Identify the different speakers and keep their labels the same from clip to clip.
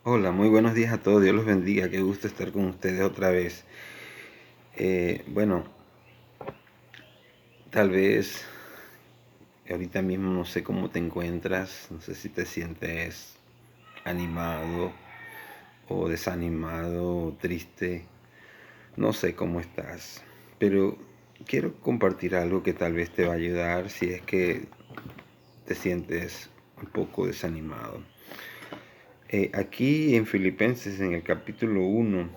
Speaker 1: Hola, muy buenos días a todos. Dios los bendiga. Qué gusto estar con ustedes otra vez. Bueno, tal vez ahorita mismo no sé cómo te encuentras. No sé si te sientes animado o desanimado o triste. No sé cómo estás. Pero quiero compartir algo que tal vez te va a ayudar si es que te sientes un poco desanimado. Aquí en Filipenses, en el capítulo 1,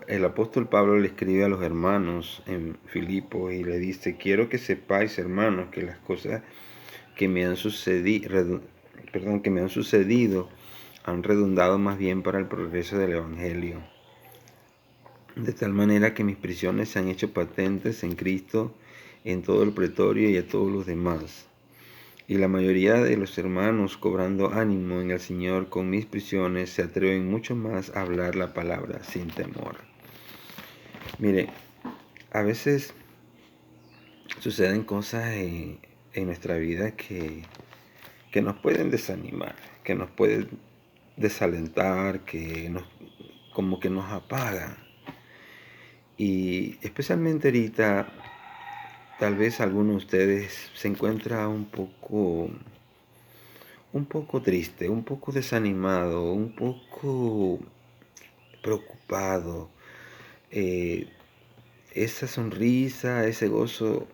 Speaker 1: el apóstol Pablo le escribe a los hermanos en Filipos y le dice: quiero que sepáis, hermanos, que las cosas que me han sucedido han redundado más bien para el progreso del Evangelio, de tal manera que mis prisiones se han hecho patentes en Cristo en todo el pretorio y a todos los demás. Y la mayoría de los hermanos, cobrando ánimo en el Señor con mis prisiones, se atreven mucho más a hablar la palabra sin temor. Mire, a veces suceden cosas en nuestra vida que nos pueden desanimar, que nos pueden desalentar, como que nos apagan. Y especialmente ahorita, tal vez alguno de ustedes se encuentra un poco triste, un poco desanimado, un poco preocupado. Eh, Esa sonrisa, ese gozo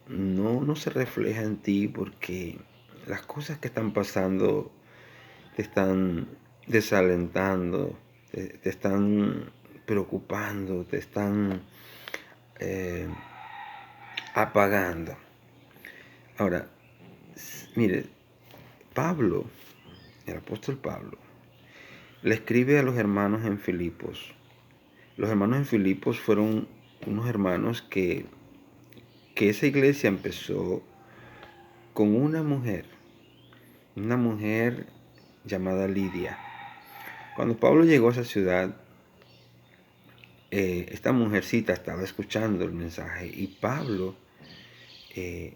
Speaker 1: no se refleja en ti porque las cosas que están pasando te están desalentando, te están preocupando, te están eh, apagando. Ahora, mire, Pablo, el apóstol Pablo, le escribe a los hermanos en Filipos. Los hermanos en Filipos fueron unos hermanos que esa iglesia empezó con una mujer llamada Lidia. Cuando Pablo llegó a esa ciudad, esta mujercita estaba escuchando el mensaje y Pablo, eh,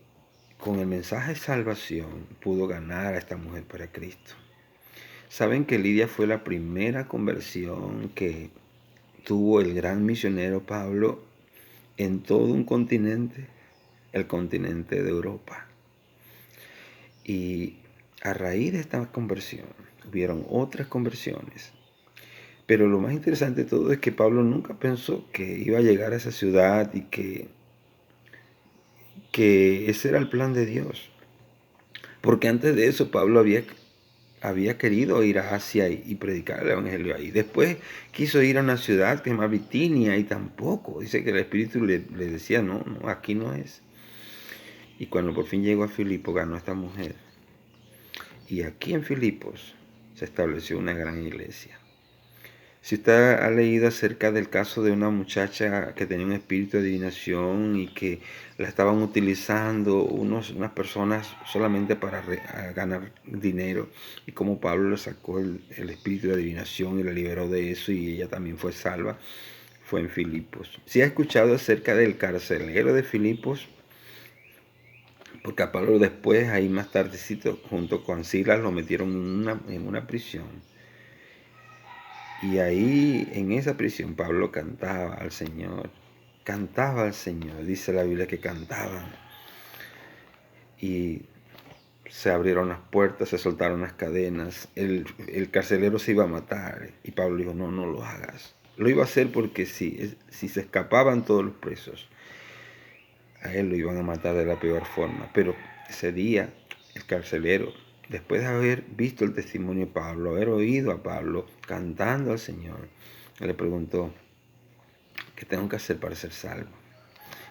Speaker 1: con el mensaje de salvación, pudo ganar a esta mujer para Cristo. Saben que Lidia fue la primera conversión que tuvo el gran misionero Pablo en todo un continente, el continente de Europa. Y a raíz de esta conversión, hubieron otras conversiones. Pero lo más interesante de todo es que Pablo nunca pensó que iba a llegar a esa ciudad y que ese era el plan de Dios. Porque antes de eso Pablo había querido ir a Asia y predicar el Evangelio ahí. Después quiso ir a una ciudad que se llama Bitinia y tampoco. Dice que el Espíritu le decía: no, no, aquí no es. Y cuando por fin llegó a Filipo, ganó a esta mujer. Y aquí en Filipos se estableció una gran iglesia. Si usted ha leído acerca del caso de una muchacha que tenía un espíritu de adivinación y que la estaban utilizando unas personas solamente para ganar dinero, y como Pablo le sacó el espíritu de adivinación y la liberó de eso y ella también fue salva, fue en Filipos. Si ha escuchado acerca del carcelero de Filipos, porque a Pablo después, ahí más tardecito, junto con Silas, lo metieron en una prisión. Y ahí, en esa prisión, Pablo cantaba al Señor, dice la Biblia que cantaban. Y se abrieron las puertas, se soltaron las cadenas, el carcelero se iba a matar. Y Pablo dijo: no, no lo hagas. Lo iba a hacer porque si se escapaban todos los presos, a él lo iban a matar de la peor forma. Pero ese día, el carcelero, después de haber visto el testimonio de Pablo, haber oído a Pablo cantando al Señor, le preguntó: ¿qué tengo que hacer para ser salvo?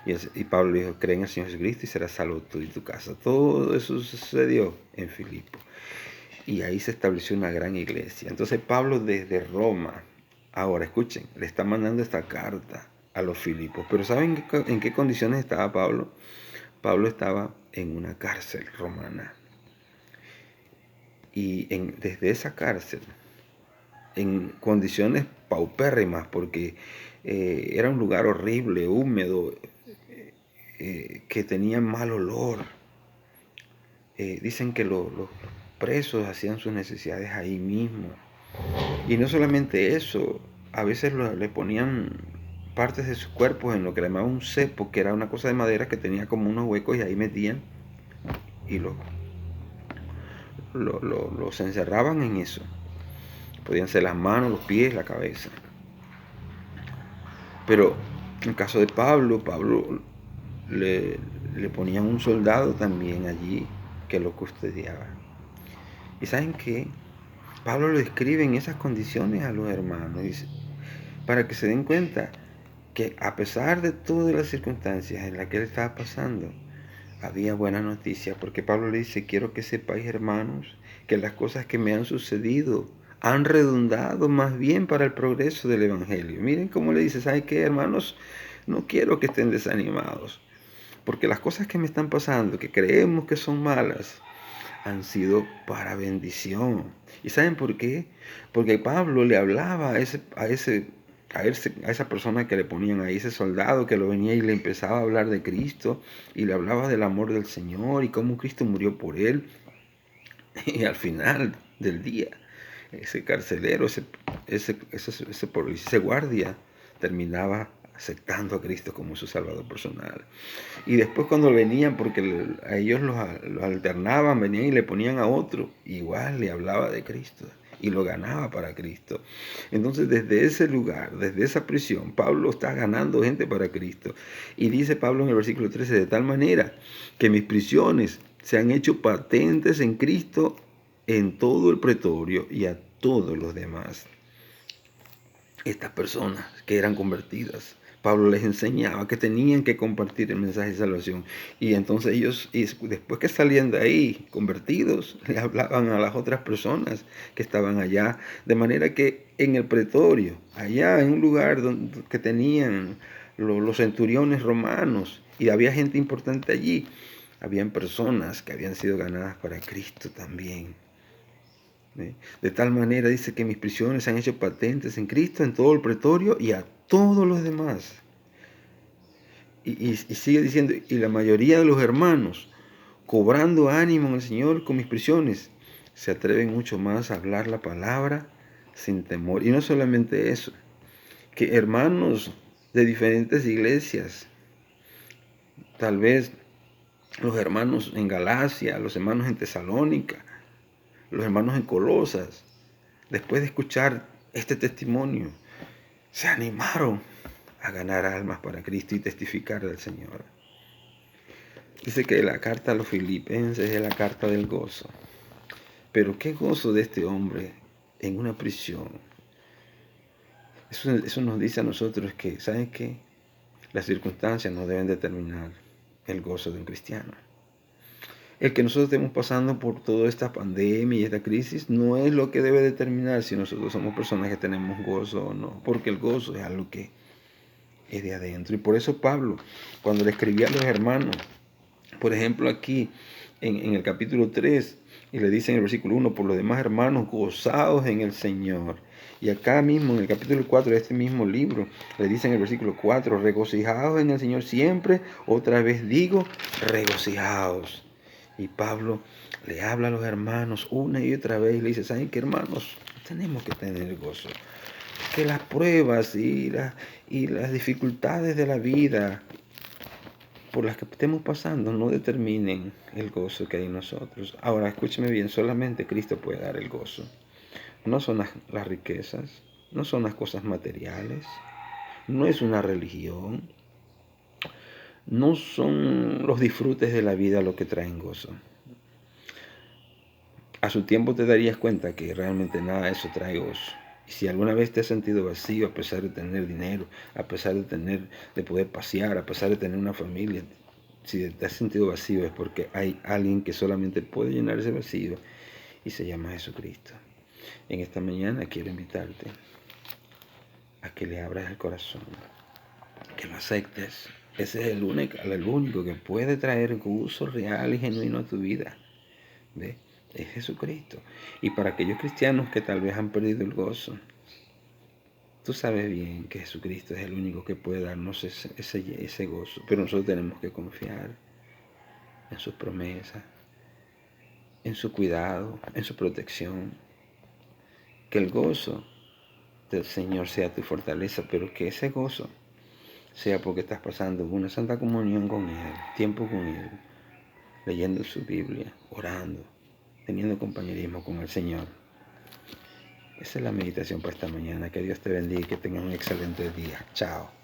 Speaker 1: Y Pablo le dijo: cree en el Señor Jesucristo y serás salvo tú y tu casa. Todo eso sucedió en Filipo. Y ahí se estableció una gran iglesia. Entonces Pablo desde Roma, ahora escuchen, le está mandando esta carta a los Filipos. Pero ¿saben en qué condiciones estaba Pablo? Pablo estaba en una cárcel romana. Y desde esa cárcel, en condiciones paupérrimas, porque era un lugar horrible, húmedo, que tenía mal olor. Dicen que los presos hacían sus necesidades ahí mismo. Y no solamente eso, a veces le ponían partes de sus cuerpos en lo que le llamaban un cepo, que era una cosa de madera que tenía como unos huecos y ahí metían y los encerraban en eso. Podían ser las manos, los pies, la cabeza. Pero en el caso de Pablo le ponían un soldado también allí que lo custodiaba. ¿Y saben qué? Pablo lo describe en esas condiciones a los hermanos, dice, para que se den cuenta que a pesar de todas las circunstancias en las que él estaba pasando, había buena noticia, porque Pablo le dice, quiero que sepáis, hermanos, que las cosas que me han sucedido han redundado más bien para el progreso del Evangelio. Miren cómo le dice, ¿saben qué, hermanos? No quiero que estén desanimados, porque las cosas que me están pasando, que creemos que son malas, han sido para bendición. ¿Y saben por qué? Porque Pablo le hablaba a esa persona que le ponían ahí, ese soldado que lo venía y le empezaba a hablar de Cristo y le hablaba del amor del Señor y cómo Cristo murió por él. Y al final del día, ese carcelero, ese guardia, terminaba aceptando a Cristo como su Salvador personal. Y después cuando venían, porque a ellos los alternaban, venían y le ponían a otro, igual le hablaba de Cristo y lo ganaba para Cristo. Entonces desde ese lugar, desde esa prisión, Pablo está ganando gente para Cristo. Y dice Pablo en el versículo 13, de tal manera que mis prisiones se han hecho patentes en Cristo en todo el pretorio y a todos los demás. Estas personas que eran convertidas, Pablo les enseñaba que tenían que compartir el mensaje de salvación. Y entonces ellos, y después que salían de ahí convertidos, le hablaban a las otras personas que estaban allá. De manera que en el pretorio, allá en un lugar que tenían los centuriones romanos, y había gente importante allí, habían personas que habían sido ganadas para Cristo también. De tal manera dice que mis prisiones se han hecho patentes en Cristo, en todo el pretorio y a todos los demás. Y sigue diciendo, y la mayoría de los hermanos, cobrando ánimo en el Señor con mis prisiones, se atreven mucho más a hablar la palabra sin temor. Y no solamente eso, que hermanos de diferentes iglesias, tal vez los hermanos en Galacia, los hermanos en Tesalónica, los hermanos en Colosas, después de escuchar este testimonio, se animaron a ganar almas para Cristo y testificar del Señor. Dice que la carta a los filipenses es la carta del gozo. Pero qué gozo de este hombre en una prisión. Eso nos dice a nosotros que, ¿saben qué? Las circunstancias no deben determinar el gozo de un cristiano. El que nosotros estemos pasando por toda esta pandemia y esta crisis no es lo que debe determinar si nosotros somos personas que tenemos gozo o no, porque el gozo es algo que es de adentro. Y por eso Pablo, cuando le escribía a los hermanos, por ejemplo aquí en el capítulo 3, y le dice en el versículo 1, por los demás hermanos, gozados en el Señor. Y acá mismo en el capítulo 4 de este mismo libro, le dice en el versículo 4, regocijados en el Señor siempre, otra vez digo, regocijados. Y Pablo le habla a los hermanos una y otra vez y le dice, ¿saben qué, hermanos? Tenemos que tener gozo. Que las pruebas y las dificultades de la vida por las que estemos pasando no determinen el gozo que hay en nosotros. Ahora, escúcheme bien, solamente Cristo puede dar el gozo. No son las riquezas, no son las cosas materiales, no es una religión, no son los disfrutes de la vida lo que traen gozo. A su tiempo te darías cuenta que realmente nada de eso trae gozo. Y si alguna vez te has sentido vacío a pesar de tener dinero, a pesar de poder pasear, a pesar de tener una familia, si te has sentido vacío es porque hay alguien que solamente puede llenar ese vacío y se llama Jesucristo. En esta mañana quiero invitarte a que le abras el corazón, que lo aceptes. Ese es el único que puede traer gozo real y genuino a tu vida. ¿Ve? Es Jesucristo. Y para aquellos cristianos que tal vez han perdido el gozo, tú sabes bien que Jesucristo es el único que puede darnos ese gozo. Pero nosotros tenemos que confiar en sus promesas, en su cuidado, en su protección. Que el gozo del Señor sea tu fortaleza, pero que ese gozo sea porque estás pasando una santa comunión con Él, tiempo con Él, leyendo su Biblia, orando, teniendo compañerismo con el Señor. Esa es la meditación para esta mañana. Que Dios te bendiga y que tengas un excelente día. Chao.